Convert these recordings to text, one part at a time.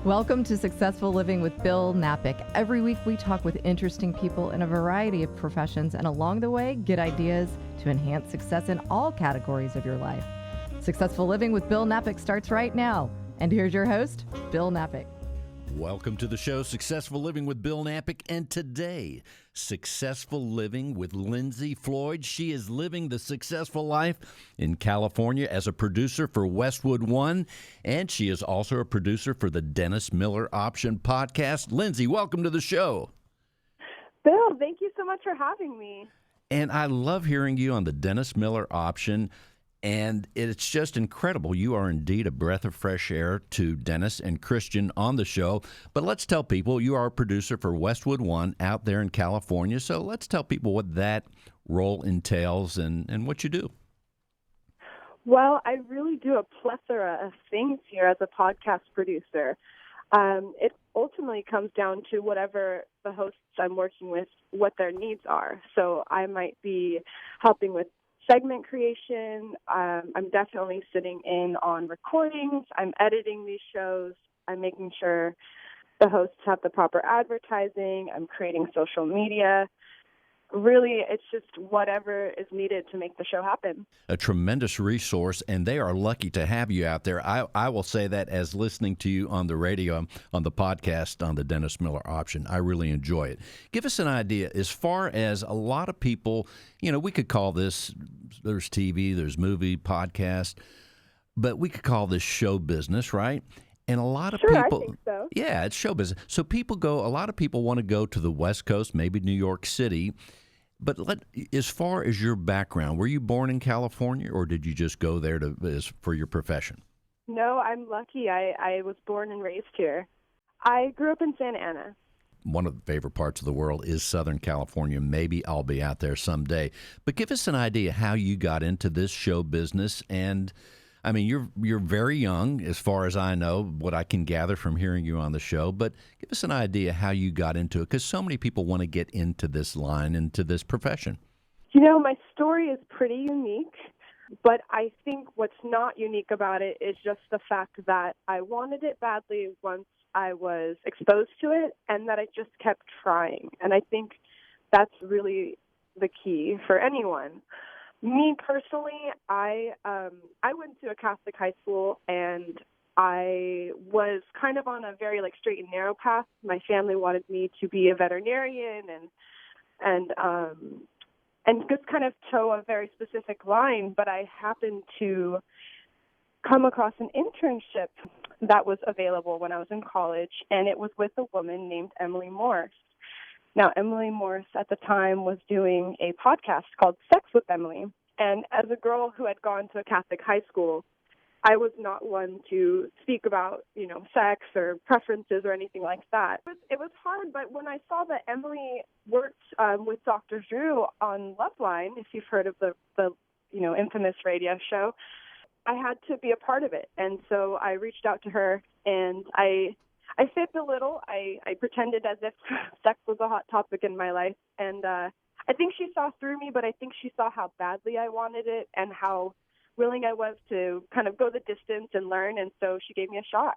Welcome to Successful Living with Bill Napick. Every week we talk with interesting people in a variety of professions, and along the way, get ideas to enhance success in all categories of your life. Successful Living with Bill Napick starts right now. And here's your host, Bill Napick. Welcome to the show, Successful Living with Bill Napick, and today, Successful Living with Lindsey Floyd. She is living the successful life in California as a producer for Westwood One, and she is also a producer for the Dennis Miller Option podcast. Lindsey, welcome to the show. Bill, thank you so much for having me. And I love hearing you on the Dennis Miller Option. And it's just incredible. You are indeed a breath of fresh air to Dennis and Christian on the show. But let's tell people you are a producer for Westwood One out there in California. So let's tell people what that role entails and what you do. Well, I really do a plethora of things here as a podcast producer. It ultimately comes down to whatever the hosts I'm working with, what their needs are. So I might be helping with segment creation. I'm definitely sitting in on recordings. I'm editing these shows. I'm making sure the hosts have the proper advertising. I'm creating social media. Really, it's just whatever is needed to make the show happen. A tremendous resource, and they are lucky to have you out there. I will say that as listening to you on the radio, on the podcast, on the Dennis Miller Option, I really enjoy it. Give us an idea, as far as a lot of people, we could call this, there's TV, there's movie, podcast, but we could call this show business, right? And a lot of people, I think so. Yeah, it's show business. So a lot of people want to go to the West Coast, maybe New York City. But as far as your background, were you born in California, or did you just go there for your profession? No, I'm lucky. I was born and raised here. I grew up in Santa Ana. One of the favorite parts of the world is Southern California. Maybe I'll be out there someday. But give us an idea how you got into this show business. And I mean, you're very young, as far as I know, what I can gather from hearing you on the show. But give us an idea how you got into it, because so many people want to get into this line, into this profession. My story is pretty unique, but I think what's not unique about it is just the fact that I wanted it badly once I was exposed to it, and that I just kept trying. And I think that's really the key for anyone. Me personally, I went to a Catholic high school, and I was kind of on a very straight and narrow path. My family wanted me to be a veterinarian and just kind of toe a very specific line. But I happened to come across an internship that was available when I was in college, and it was with a woman named Emily Morse. Now, Emily Morse at the time was doing a podcast called Sex with Emily. And as a girl who had gone to a Catholic high school, I was not one to speak about, sex or preferences or anything like that. It was hard, but when I saw that Emily worked with Dr. Drew on Loveline, if you've heard of the infamous radio show, I had to be a part of it. And so I reached out to her, and I fibbed a little. I pretended as if sex was a hot topic in my life. And I think she saw through me, but I think she saw how badly I wanted it and how willing I was to kind of go the distance and learn. And so she gave me a shot.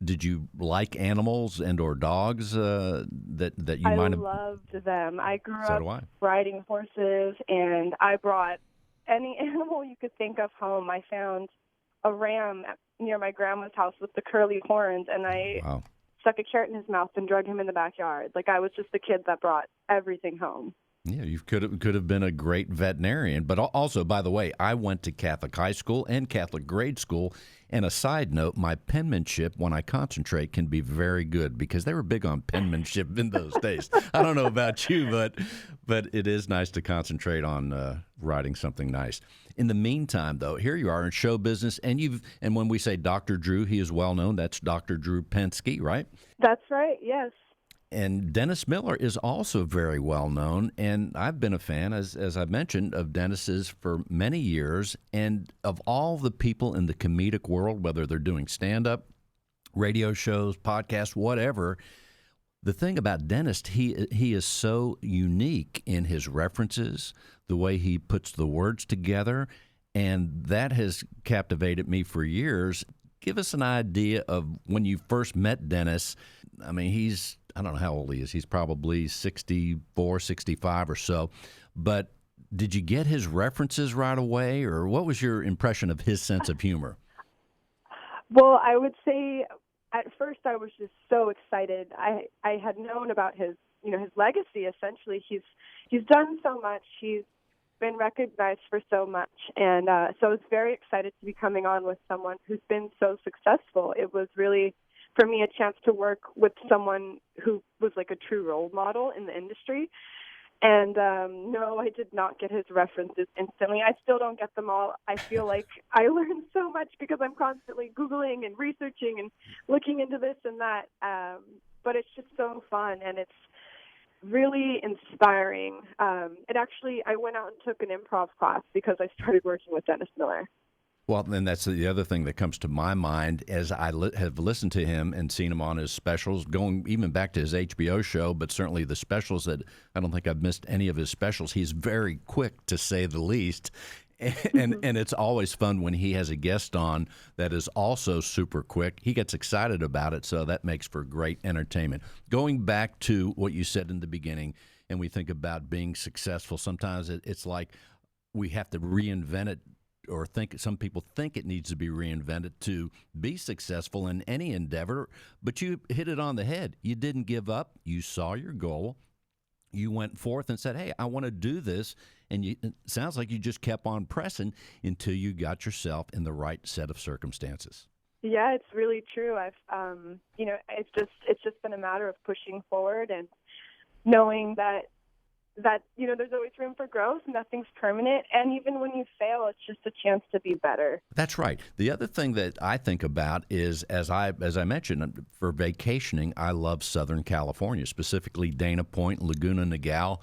Did you like animals and or dogs that you might have? I loved them. I grew So up do I. riding horses, and I brought any animal you could think of home. I found a ram near my grandma's house with the curly horns, and I stuck a carrot in his mouth and drug him in the backyard. I was just the kid that brought everything home. Yeah, you could have been a great veterinarian. But also, by the way, I went to Catholic high school and Catholic grade school. And a side note, my penmanship, when I concentrate, can be very good, because they were big on penmanship in those days. I don't know about you, but it is nice to concentrate on writing something nice. In the meantime, though, here you are in show business, and when we say Dr. Drew, he is well known. That's Dr. Drew Pensky, right? That's right, yes. And Dennis Miller is also very well known, and I've been a fan, as I've mentioned, of Dennis's for many years. And of all the people in the comedic world, whether they're doing stand-up, radio shows, podcasts, whatever, the thing about Dennis, he is so unique in his references, the way he puts the words together, and that has captivated me for years. give us an idea of when you first met Dennis. I mean, I don't know how old he is. He's probably 64, 65 or so. But did you get his references right away, or what was your impression of his sense of humor? Well, I would say at first I was just so excited. I had known about his legacy. Essentially, he's done so much. He's been recognized for so much, and so I was very excited to be coming on with someone who's been so successful. It was really, for me, a chance to work with someone who was like a true role model in the industry. And no, I did not get his references instantly. I still don't get them all. I feel like I learned so much because I'm constantly Googling and researching and looking into this and that. But it's just so fun, and it's really inspiring. I went out and took an improv class because I started working with Dennis Miller. Well, then that's the other thing that comes to my mind as I have listened to him and seen him on his specials, going even back to his HBO show, but certainly the specials that I don't think I've missed any of his specials. He's very quick, to say the least. And it's always fun when he has a guest on that is also super quick. He gets excited about it, so that makes for great entertainment. Going back to what you said in the beginning, and we think about being successful, sometimes it's like we have to reinvent it, or some people think it needs to be reinvented to be successful in any endeavor. But you hit it on the head. You didn't give up. You saw your goal. You went forth and said, hey, I want to do this. And it sounds like you just kept on pressing until you got yourself in the right set of circumstances. Yeah, it's really true. It's just been a matter of pushing forward and knowing that there's always room for growth. Nothing's permanent. And even when you fail, it's just a chance to be better. That's right. The other thing that I think about is, as I mentioned, for vacationing, I love Southern California, specifically Dana Point, Laguna Niguel.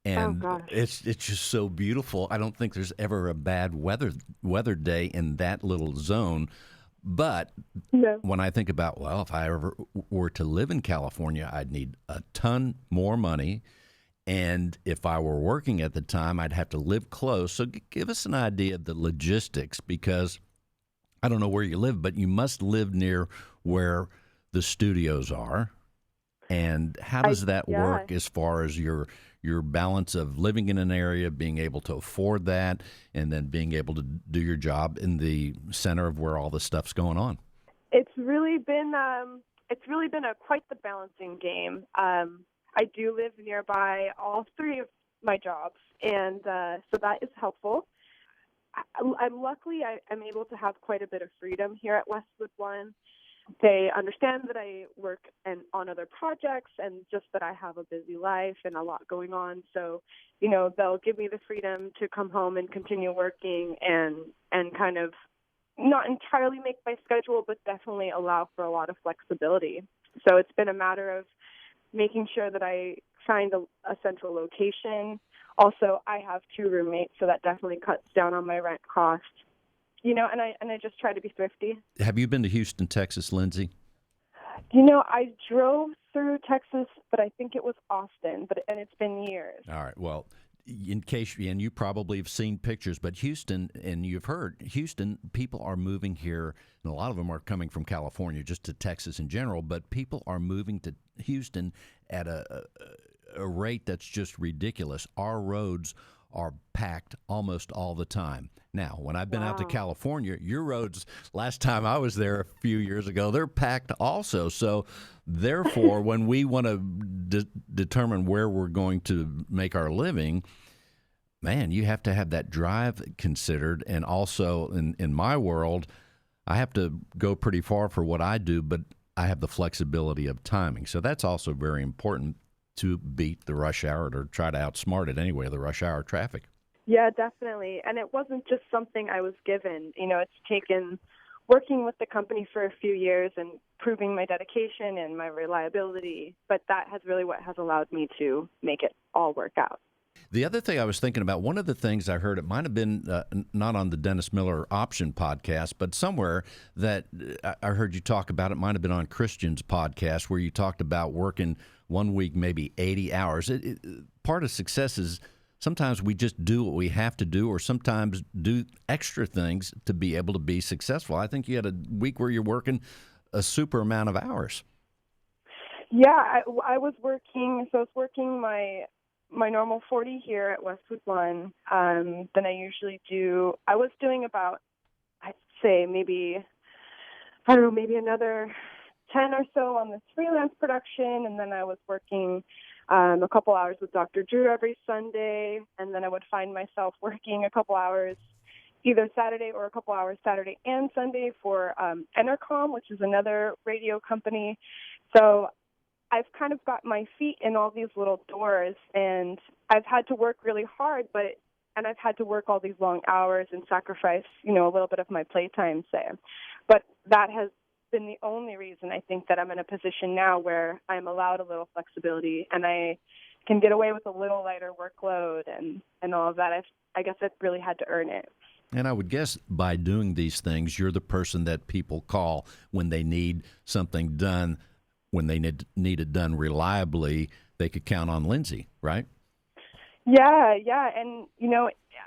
And it's just so beautiful. I don't think there's ever a bad weather day in that little zone. But when I think about, well, if I ever were to live in California, I'd need a ton more money. And if I were working at the time, I'd have to live close. So give us an idea of the logistics, because I don't know where you live, but you must live near where the studios are. And how does that work as far as your balance of living in an area, being able to afford that, and then being able to do your job in the center of where all this stuff's going on? It's really been quite the balancing game. I do live nearby all three of my jobs, and so that is helpful. I'm luckily I'm able to have quite a bit of freedom here at Westwood One. They understand that I work on other projects, and just that I have a busy life and a lot going on. So, they'll give me the freedom to come home and continue working and kind of not entirely make my schedule, but definitely allow for a lot of flexibility. So it's been a matter of making sure that I find a central location. Also, I have 2 roommates, so that definitely cuts down on my rent cost. And I just try to be thrifty. Have you been to Houston, Texas, Lindsey? I drove through Texas, but I think it was Austin, and it's been years. All right. Well, in case, and you probably have seen pictures, but Houston, and you've heard, Houston, people are moving here, and a lot of them are coming from California, just to Texas in general, but people are moving to Houston at a rate that's just ridiculous. Our roads are packed almost all the time. Now, when I've been out to California, your roads, last time I was there a few years ago, they're packed also. So, therefore, when we want to determine where we're going to make our living, man, you have to have that drive considered. And also, in my world, I have to go pretty far for what I do, but I have the flexibility of timing. So that's also very important to beat the rush hour, or try to outsmart it anyway, the rush hour traffic. Yeah, definitely. And it wasn't just something I was given. It's taken working with the company for a few years and proving my dedication and my reliability. But that has really what has allowed me to make it all work out. The other thing I was thinking about, one of the things I heard, it might have been not on the Dennis Miller Option podcast, but somewhere that I heard you talk about, it might have been on Christian's podcast, where you talked about working one week maybe 80 hours. Part of success is sometimes we just do what we have to do, or sometimes do extra things to be able to be successful. I think you had a week where you're working a super amount of hours. Yeah, I was working. So I was working my normal 40 here at Westwood 1. Then I was doing about, I'd say maybe another 10 or so on this freelance production. And then I was working a couple hours with Dr. Drew every Sunday. And then I would find myself working a couple hours either Saturday or a couple hours Saturday and Sunday for Entercom, which is another radio company. So I've kind of got my feet in all these little doors, and I've had to work really hard, and I've had to work all these long hours and sacrifice, a little bit of my playtime, say. But that has been the only reason I think that I'm in a position now where I'm allowed a little flexibility and I can get away with a little lighter workload and all of that. I guess I've really had to earn it. And I would guess by doing these things, you're the person that people call when they need something done. When they need it done reliably, they could count on Lindsey, right? Yeah. And,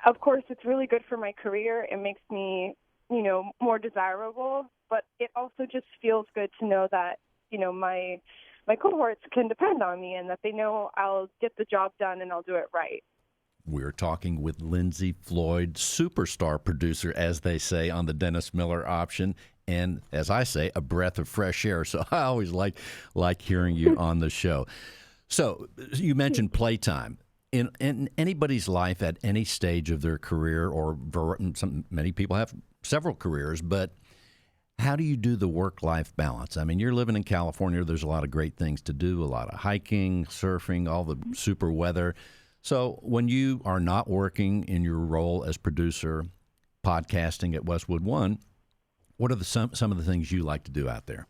of course, it's really good for my career. It makes me, more desirable. But it also just feels good to know that, my cohorts can depend on me and that they know I'll get the job done and I'll do it right. We're talking with Lindsey Floyd, superstar producer, as they say, on the Dennis Miller option. And as I say, a breath of fresh air. So I always like hearing you on the show. So you mentioned playtime. In anybody's life at any stage of their career, or many people have several careers, but how do you do the work-life balance? I mean, you're living in California. There's a lot of great things to do, a lot of hiking, surfing, all the super weather. So when you are not working in your role as producer, podcasting at Westwood 1, what are some of the things you like to do out there?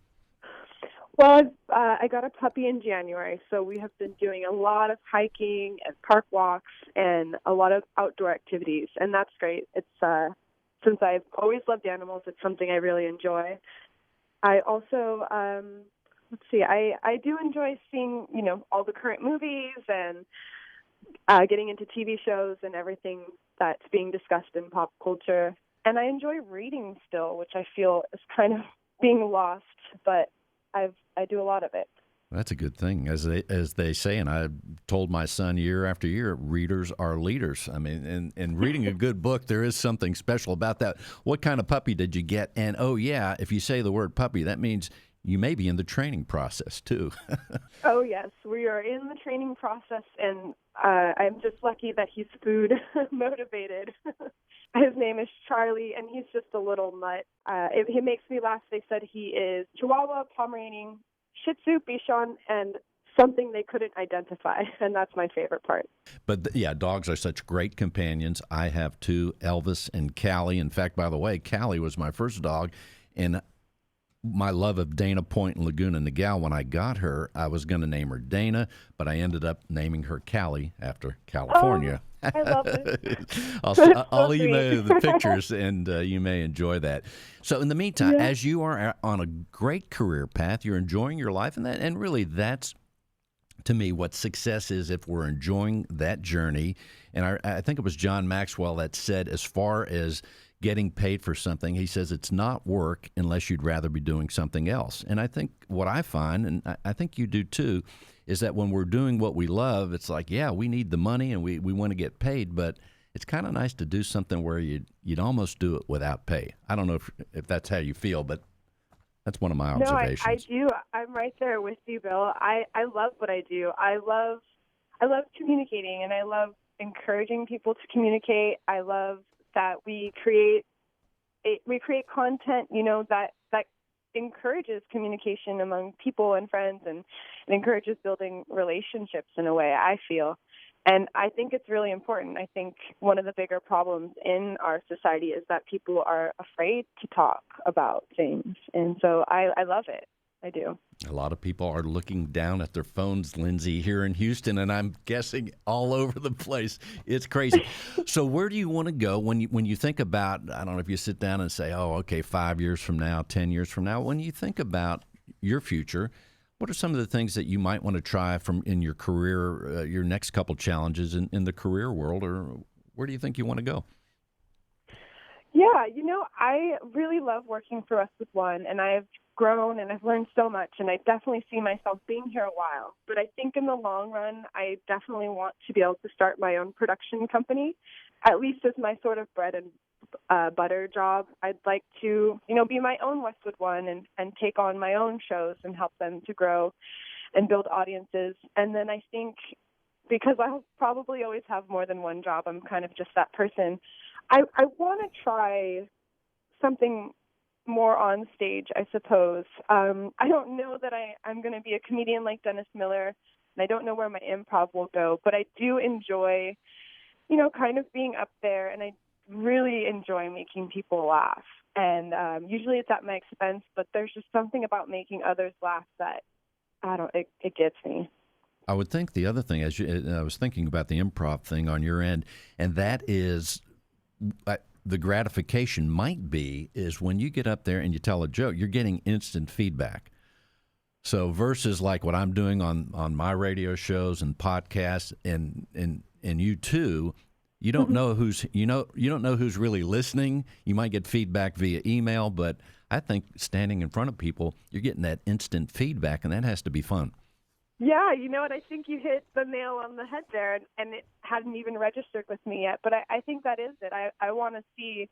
Well, I got a puppy in January, so we have been doing a lot of hiking and park walks and a lot of outdoor activities, and that's great. It's since I've always loved animals, it's something I really enjoy. I also, I do enjoy seeing, all the current movies and getting into TV shows and everything that's being discussed in pop culture. And I enjoy reading still, which I feel is kind of being lost, but I do a lot of it. That's a good thing, as they say, and I've told my son year after year, readers are leaders. I mean, and reading a good book, there is something special about that. What kind of puppy did you get? And, oh, yeah, if you say the word puppy, that means you may be in the training process, too. Oh, yes, we are in the training process, and I'm just lucky that he's food motivated. His name is Charlie, and he's just a little nut. He makes me laugh. They said he is Chihuahua, Pomeranian, Shih Tzu, Bichon, and something they couldn't identify, and that's my favorite part. But, yeah, dogs are such great companions. I have two, Elvis and Callie. In fact, by the way, Callie was my first dog, and my love of Dana Point and Laguna Niguel, when I got her, I was going to name her Dana, but I ended up naming her Callie after California. Oh, I love it. I'll email you the pictures, and you may enjoy that. So in the meantime, as you are on a great career path, you're enjoying your life, and really that's, to me, what success is, if we're enjoying that journey. And I think it was John Maxwell that said, as far as getting paid for something, he says it's not work unless you'd rather be doing something else. And I think what I find, and I think you do too, is that when we're doing what we love, it's like, yeah, we need the money and we want to get paid, but it's kind of nice to do something where you'd almost do it without pay. I don't know if that's how you feel, but that's one of my observations. No, I do. I'm right there with you, Bill. I love what I do. I love communicating, and I love encouraging people to communicate. I love that we create content, that encourages communication among people and friends, and it encourages building relationships in a way, I feel. And I think it's really important. I think one of the bigger problems in our society is that people are afraid to talk about things. And so I love it. I do. A lot of people are looking down at their phones, Lindsey, here in Houston, and I'm guessing all over the place. It's crazy. So where do you want to go when you think about, I don't know if you sit down and say, oh, okay, 5 years from now, 10 years from now, when you think about your future, What are some of the things that you might want to try from in your career, your next couple challenges in the career world, or where do you think you want to go? Yeah, I really love working for Westwood One, and I've grown and I've learned so much, and I definitely see myself being here a while. But I think in the long run, I definitely want to be able to start my own production company, at least as my sort of bread and butter job. I'd like to, be my own Westwood One and take on my own shows and help them to grow and build audiences. And then I think because I'll probably always have more than one job, I'm kind of just that person. I want to try something more on stage, I suppose. I don't know that I'm going to be a comedian like Dennis Miller, and I don't know where my improv will go, but I do enjoy, kind of being up there, and I really enjoy making people laugh. And usually it's at my expense, but there's just something about making others laugh that, it gets me. I would think the other thing, I was thinking about the improv thing on your end, and that is the gratification might be is when you get up there and you tell a joke, you're getting instant feedback. So versus like what I'm doing on my radio shows and podcasts and you too, you don't know who's you don't know who's really listening. You might get feedback via email, but I think standing in front of people, you're getting that instant feedback, and that has to be fun. Yeah, you know what? I think you hit the nail on the head there, and it hadn't even registered with me yet. But I think that is it. I want to see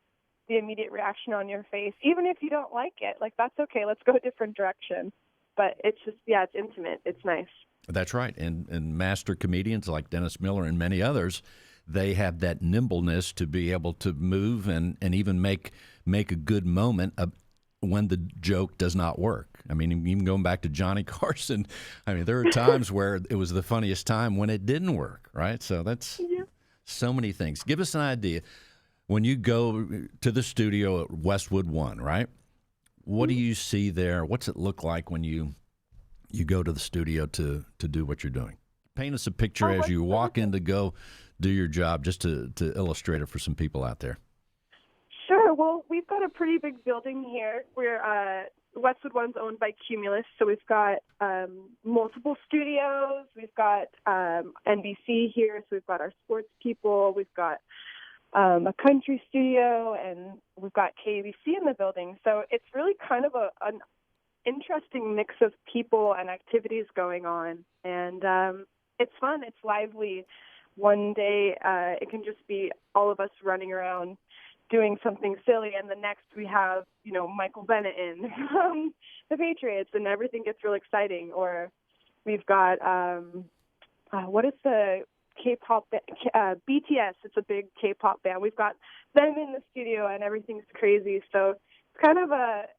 the immediate reaction on your face, even if you don't like it. Like, that's okay. Let's go a different direction. But it's just, it's intimate. It's nice. That's right. And master comedians like Dennis Miller and many others, they have that nimbleness to be able to move and even make a good moment when the joke does not work. I mean, even going back to Johnny Carson, there are times where it was the funniest time when it didn't work, right? So that's so many things. Give us an idea. When you go to the studio at Westwood One, right? What do you see there? What's it look like when you go to the studio to do what you're doing? Paint us a picture as you walk in to go do your job, just to illustrate it for some people out there. Sure. Well, we've got a pretty big building here. Westwood One's owned by Cumulus, so we've got multiple studios. We've got NBC here, so we've got our sports people. We've got a country studio, and we've got KABC in the building. So it's really kind of an interesting mix of people and activities going on, and it's fun. It's lively. One day it can just be all of us running around doing something silly, and the next we have, Michael Bennett in from the Patriots, and everything gets real exciting. Or we've got, what is the K-pop, BTS, it's a big K-pop band. We've got them in the studio, and everything's crazy. So it's kind of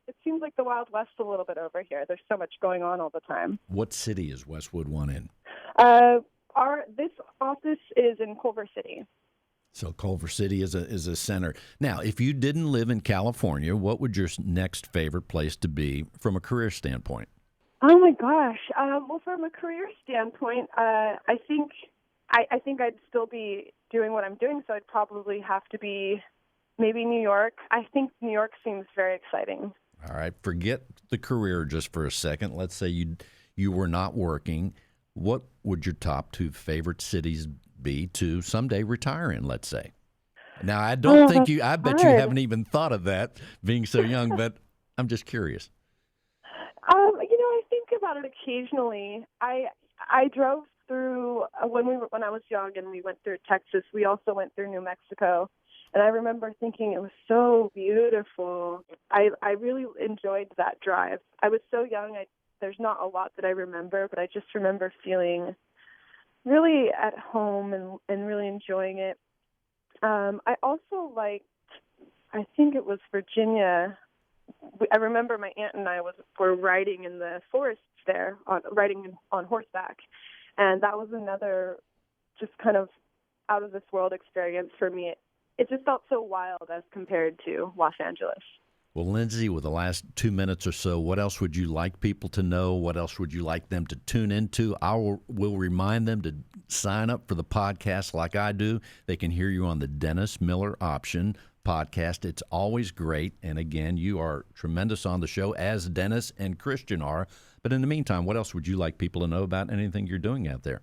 it seems like the Wild West a little bit over here. There's so much going on all the time. What city is Westwood One in? This office is in Culver City. So Culver City is a center. Now, if you didn't live in California, what would your next favorite place to be from a career standpoint? Oh my gosh. Well, from a career standpoint, I think I'd still be doing what I'm doing, so I'd probably have to be maybe New York. I think New York seems very exciting. All right, forget the career just for a second. Let's say you were not working. What would your top two favorite cities be to someday retire in, let's say? Now, I don't think I bet you haven't even thought of that being so young, but I'm just curious. I think about it occasionally. I drove through when I was young, and we went through Texas. We also went through New Mexico, and I remember thinking it was so beautiful. I really enjoyed that drive. I was so young. There's not a lot that I remember, but I just remember feeling really at home and really enjoying it. I also liked, I think it was Virginia. I remember my aunt and I were riding in the forests there, riding on horseback. And that was another just kind of out of this world experience for me. It just felt so wild as compared to Los Angeles. Well, Lindsey, with the last 2 minutes or so, what else would you like people to know? What else would you like them to tune into? Will remind them to sign up for the podcast like I do. They can hear you on the Dennis Miller Option podcast. It's always great. And again, you are tremendous on the show, as Dennis and Christian are. But in the meantime, what else would you like people to know about anything you're doing out there?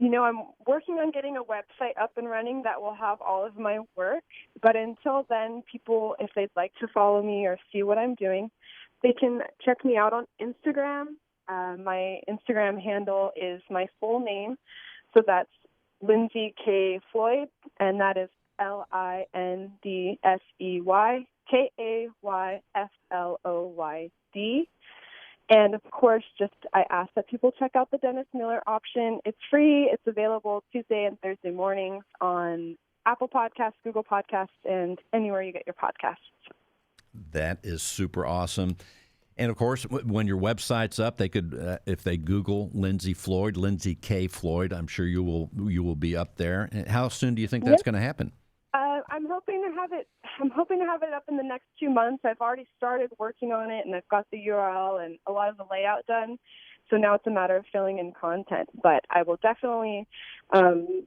I'm working on getting a website up and running that will have all of my work. But until then, people, if they'd like to follow me or see what I'm doing, they can check me out on Instagram. My Instagram handle is my full name. So that's Lindsey K. Floyd, and that is LINDSEY KAYFLOYD. And of course, I ask that people check out the Dennis Miller option. It's free. It's available Tuesday and Thursday mornings on Apple Podcasts, Google Podcasts, and anywhere you get your podcasts. That is super awesome. And of course, when your website's up, they could, if they Google Lindsey Floyd, Lindsey K. Floyd, I'm sure you will be up there. How soon do you think that's going to happen? I'm hoping to have it. I'm hoping to have it up in the next 2 months. I've already started working on it, and I've got the URL and a lot of the layout done. So now it's a matter of filling in content. But I will definitely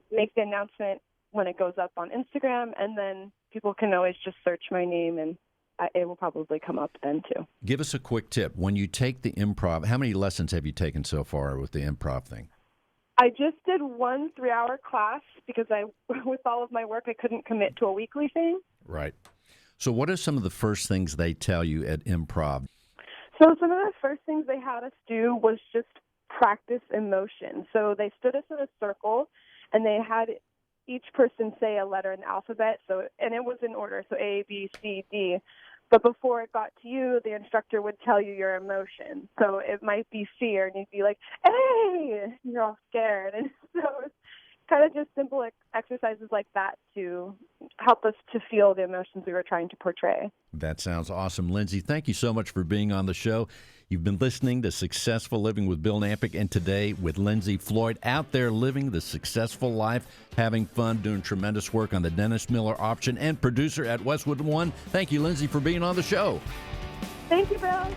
make the announcement when it goes up on Instagram, and then people can always just search my name, and it will probably come up then too. Give us a quick tip. When you take the improv, how many lessons have you taken so far with the improv thing? I just did 1 3-hour class because with all of my work, I couldn't commit to a weekly thing. Right. So what are some of the first things they tell you at improv? So some of the first things they had us do was just practice emotion. So they stood us in a circle, and they had each person say a letter in the alphabet. And it was in order, so A, B, C, D. But before it got to you, the instructor would tell you your emotion. So it might be fear, and you'd be like, hey, you're all scared. And so it's kind of just simple exercises like that to help us to feel the emotions we were trying to portray. That sounds awesome. Lindsey, thank you so much for being on the show. You've been listening to Successful Living with Bill Nampick, and today with Lindsey Floyd, out there living the successful life, having fun, doing tremendous work on the Dennis Miller option, and producer at Westwood One. Thank you, Lindsey, for being on the show. Thank you, Bill.